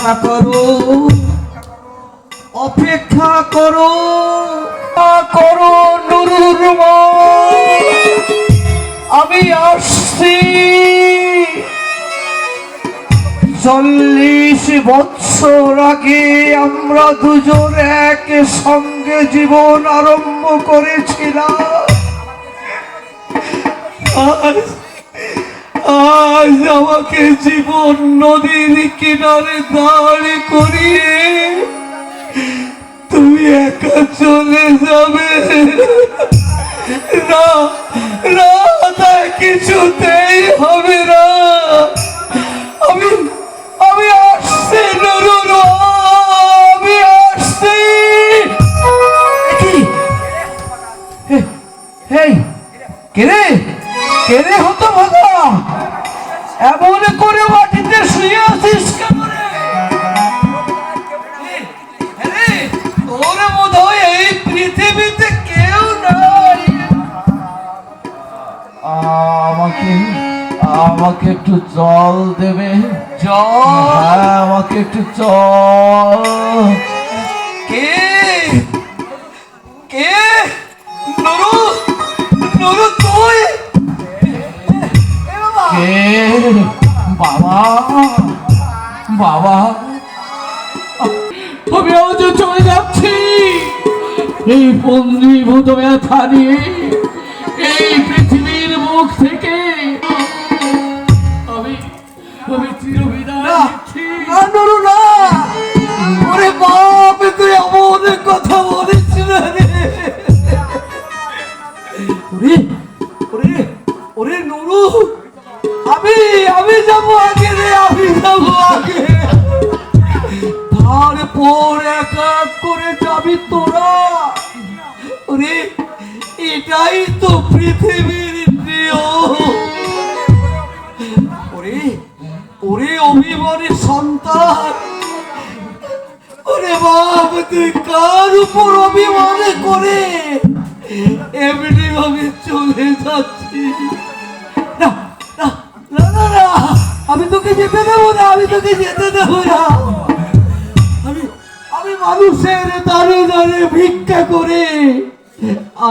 অপেক্ষা করো, অপেক্ষা করো, করো নুরুর মা, আমি আসছি। 40 বৎসর আগে আমরা দুজন এক সঙ্গে জীবন আরম্ভ করেছিলাম। আজ আমাকে জীবন নদীর কিনারে দাঁড় করিয়ে তুমি একা চলে যাবে? না না, তা কিছুতেই হবে না। আমি আমি আসছি নুরুর, আমি আসছি। কেরে কেরে হতো ভাগা, এমন করে মাটিতে শুয়ে আছিস কেন রে? তোর বোধ হয় এই পৃথিবীতে কেউ নাই। আমাকে আমাকে একটু জল দেবে? জল? হ্যাঁ, আমাকে একটু জল। কে কে? নুরু, নুরু তুই? কে? বাবা, বাবা, আমি আজ চলে যাচ্ছি এই পঞ্জীভূত ব্যথা নিয়ে, এই পৃথিবীর মুখ থেকে আমি আমি চিরবিদায় নিচ্ছি। নুরু না, ওরে বাপ, তুই এমন কথা বলিস না রে। ওরে ওরে ওরে নুরু, আমি আমি যাবো আগে রে, আমি যাবো আগে। তারপর এক এক করে যাবি তোরা। ওরে, এটাই তো পৃথিবীর নিয়ম। ওরে ওরে অভিমানের সন্তান, ওরে বাপ, তুই কার উপর অভিমান করে এমনি ভাবে চলে যাচ্ছিস? না না না না না, আমি তোকে যেতে দেবো না, আমি তোকে যেতে দেবো না। আমি আমি মানুষের দাঁড়ে দাঁড়ে ভিক্ষা করে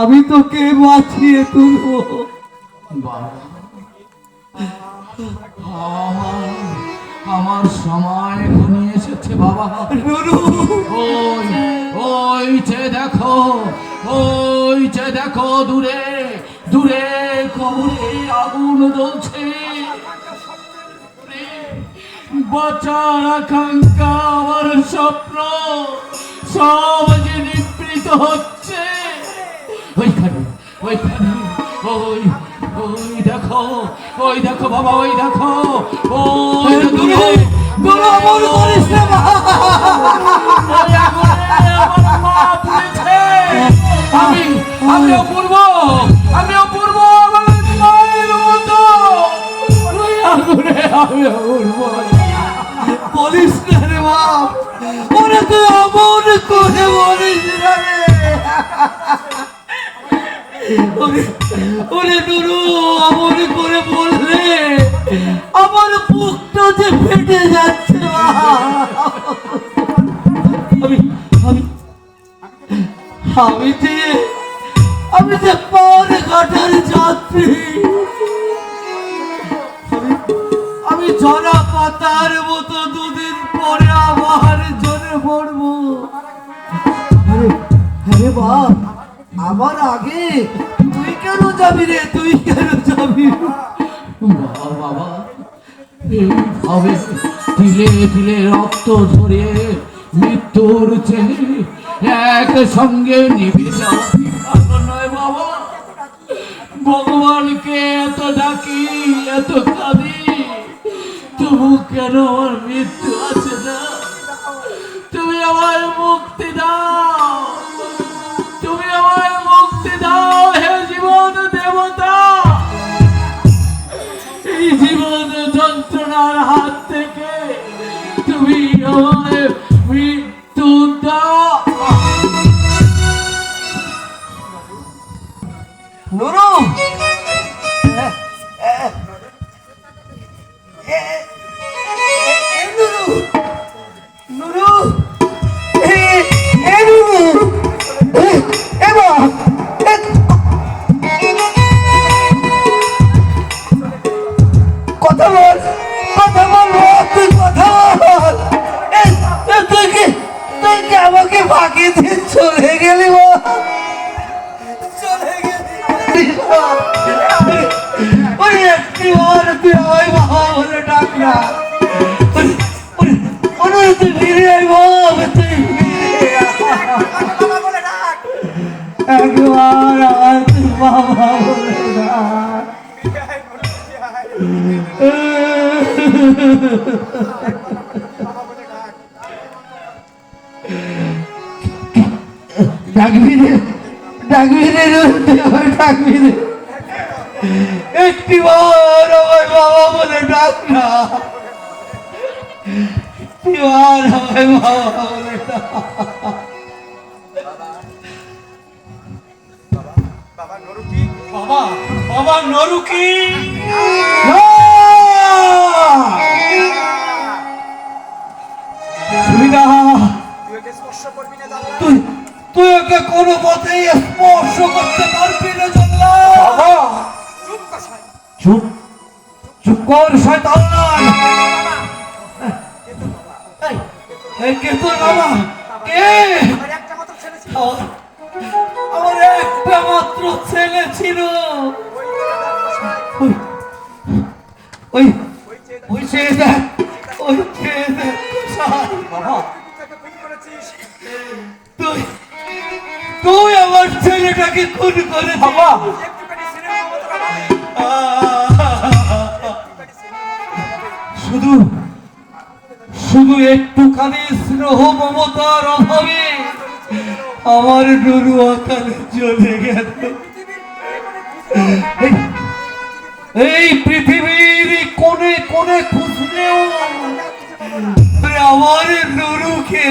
আমি তোকে বাঁচিয়ে তুলবো। আমার সময় ঘনিয়ে এসেছে বাবা। নুরু, ওই ওই যে দেখো, ওই যে দেখো, দূরে দূরে কবরে আগুন জ্বলছে। বাঁচার আকাঙ্ক্ষা, আমার স্বপ্ন সব যে নিবৃত হচ্ছে। ওইখানে ওইখানে ওই ওই দেখো, ওই দেখো বাবা, ওই দেখো, ওই দূরে দূরে মন করিস না বাবা। আমি আমি অপূর্ব, আমি অপূর্ব, আমার মায়ের মতো। আমি অপূর্ব বলিস না রে বাপ, ওরে তুই অমন করে বলিস না রে। ওরে নুরু, অমন করে বললে আমার বুকটা যে ফেটে যাচ্ছে। আমি আমি আমি যে আমি যে পাওয়ার ঘাটার যাত্রী, আমি ঝরা পাতার মতো দুদিন পরে আবার ঝরে পড়বো। আরে বাপ, আমার আগে তুই কেন যাবি রে? তুই কেন যাবি? বাবা, এইভাবে তিলে তিলে রক্ত ঝরিয়ে মৃত্যুর চেয়ে এক সঙ্গে নিভে যাওয়া নয় বাবা। ভগবানকে এত ডাকি, এত কাঁদি, তবু কেন আমার মৃত্যু আছে না? তুমি আমায় মুক্তি দাও, তুমি আমায় মুক্তি দাও হে জীবন দেবতা। এই জীবন যন্ত্রণার হাত থেকে তুমি আমায় মৃত্যু দাও। নুরু, পারিস না। ওই একটি বার তুই আমায় বাবা বলে ডাক না। তুই ফিরে আয় বাবা, তুই ফিরে একবার আর তুই বাবা বলে ডাক। ডাকবি রে, ডাকবি রে, ডাকবি রে, একটি বার আমায় বাবা বলে ডাক না। বার আমায় বাবা বলে ডাক। বাবা, বাবা নরুকি, তুই তুই ওকে কোনো মতেই স্পর্শ করতে পারবি না জানলা। চুপ চুপ কর শয়তান। কে তোর বাবা? কে? আমার একটা মাত্র ছেলে ছিল। ওই ওই ছেলে দেখ, ওই ছেলে দেখ। বাবা, তুই তুই আমার ছেলেটাকে খুন করে বাবা। শুধু শুধু একটুখানি স্নেহ মমতার অভাবে আমার নুরু আকালে চলে গেল। এই পৃথিবীর কোণে কোণে খুঁজলেও আমার নুরুকে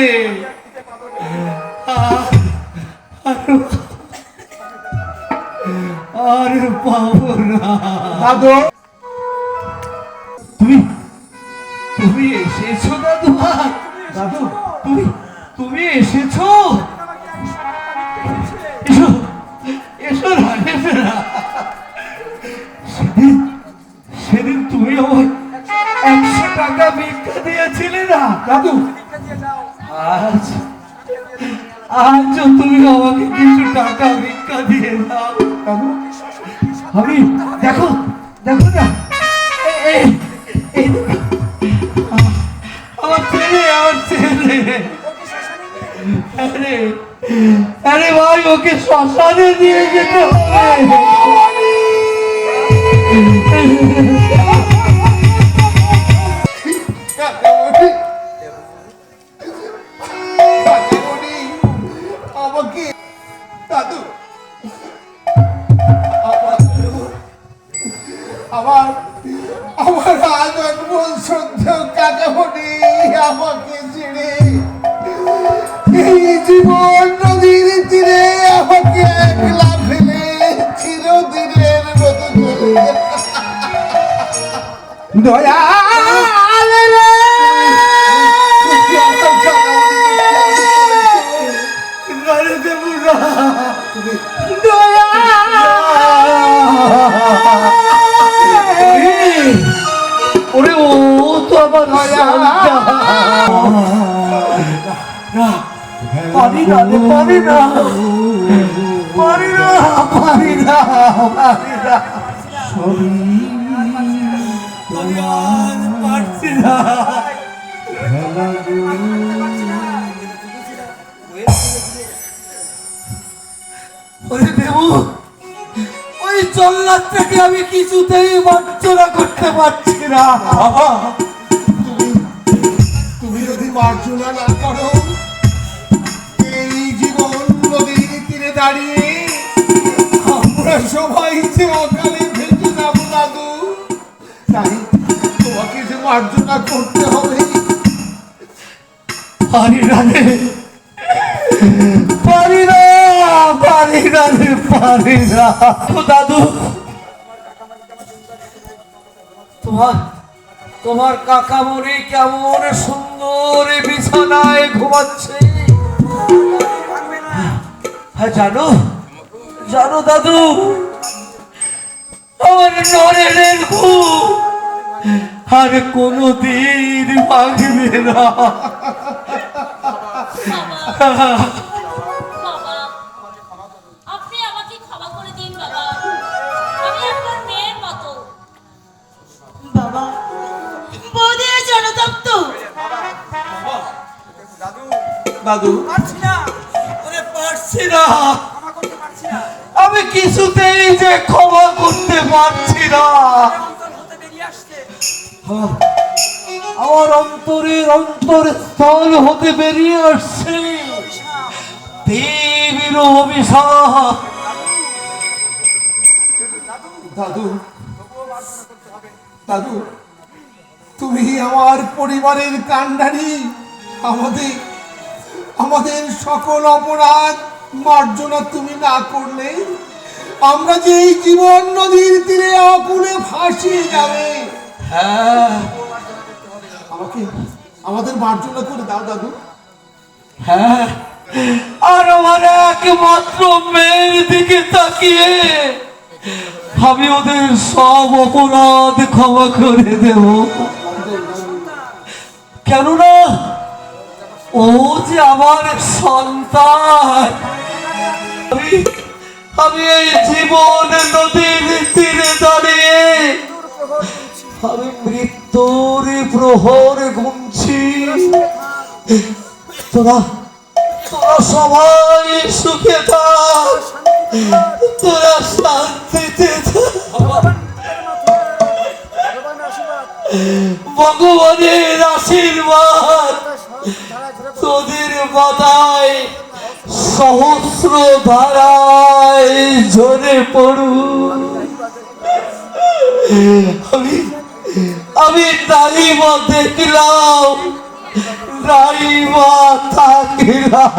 আর পাবো না। দাদু, তুমি তুমি এসেছো দাদু? দাদু, তুমি তুমি এসেছো? এসো এসো না, এসো না। সেদিন সেদিন তুমি আমায় 100 টাকা ভিক্ষা দিয়েছিলে না দাদু? আজ আজও তুমি আমাকে কিছু টাকা ভিক্ষা দিয়ে দাও দাদু। আমি দেখো দেখো না, এই আমার ছেলে, আমার ছেলে। আরে আরে ভাই, ওকে শ্মশানে নিয়ে যেতে হবে। আমাকে দাদু, আমার আমার আজন্ম সহ্য কাকামণি আমাকে ছেড়ে এই জীবন নদীর তীরে আমাকে একলা ফেলে চিরদিনের মতো চলে দয়া ওরে ও তো আমার পারি না, পারি না, পারি না, পারি না, পারি না, পারছি না। ওরে দেবু, ওই জল্লাদটাকে আমি কিছুতেই মার্জনা করতে পারছি না। বাবা, তুমি যদি মার্জনা না করো, এই জীবন নদীর তীরে দাঁড়িয়ে আমরা সবাই যে অকালে ভেসে যাবো দাদু। তাই তোমাকে যে মার্জনা করতে হবে। পারি না রে, পারি না, পারি না রে, পারি না। দাদু, তোমার তোমার কাকামণি কেমন সুন্দর বিছানায় ঘুমাচ্ছে। হ্যাঁ জানো, জানো দাদু, আমার নরেনের ঘুম আর কোনদিন ভাঙবে না। বাবা, আপনি আমাকে ক্ষমা করে দিন বাবা। দাদু। পারছি না, ওরে পারছি না, ক্ষমা করতে পারছি না। আমি কিছুতেই যে ক্ষমা করতে পারছি না। অন্তর হতে বেরিয়ে আসছে। আমার অন্তরের অন্তরস্থল হতে বেরিয়ে আসছে অভিশাপ। দেবীর অভিশাপ। দাদু, দাদু, তুমি আমার পরিবারের কান্ডারি। আমাদের আমাদের সকল অপরাধ মার্জনা তুমি না করলে আমরা যে এই জীবন নদীর তীরে অকুলে ভাসিয়ে যাবে। হ্যাঁ আমাকে আমাদের মার্জনা করে দাও দাদু। হ্যাঁ, আর আমার একমাত্র মেয়ের দিকে তাকিয়ে আমি ওদের সব অপরাধ ক্ষমা করে দেব। কেননা ও যে আমার সন্তান। আমি এই জীবন নদীর তীরে দাঁড়িয়ে আমি মৃত্যুর প্রহর গুনছি। তোরা তোরা সবাই সুখে থাক, তোরা শান্তিতে থাক। ভগবানের আশীর্বাদ তোদের মাথায় সহস্র ধারায় ঝরে পড়ুক। আমি নাইবা দেখলাম, নাইবা থাকলাম।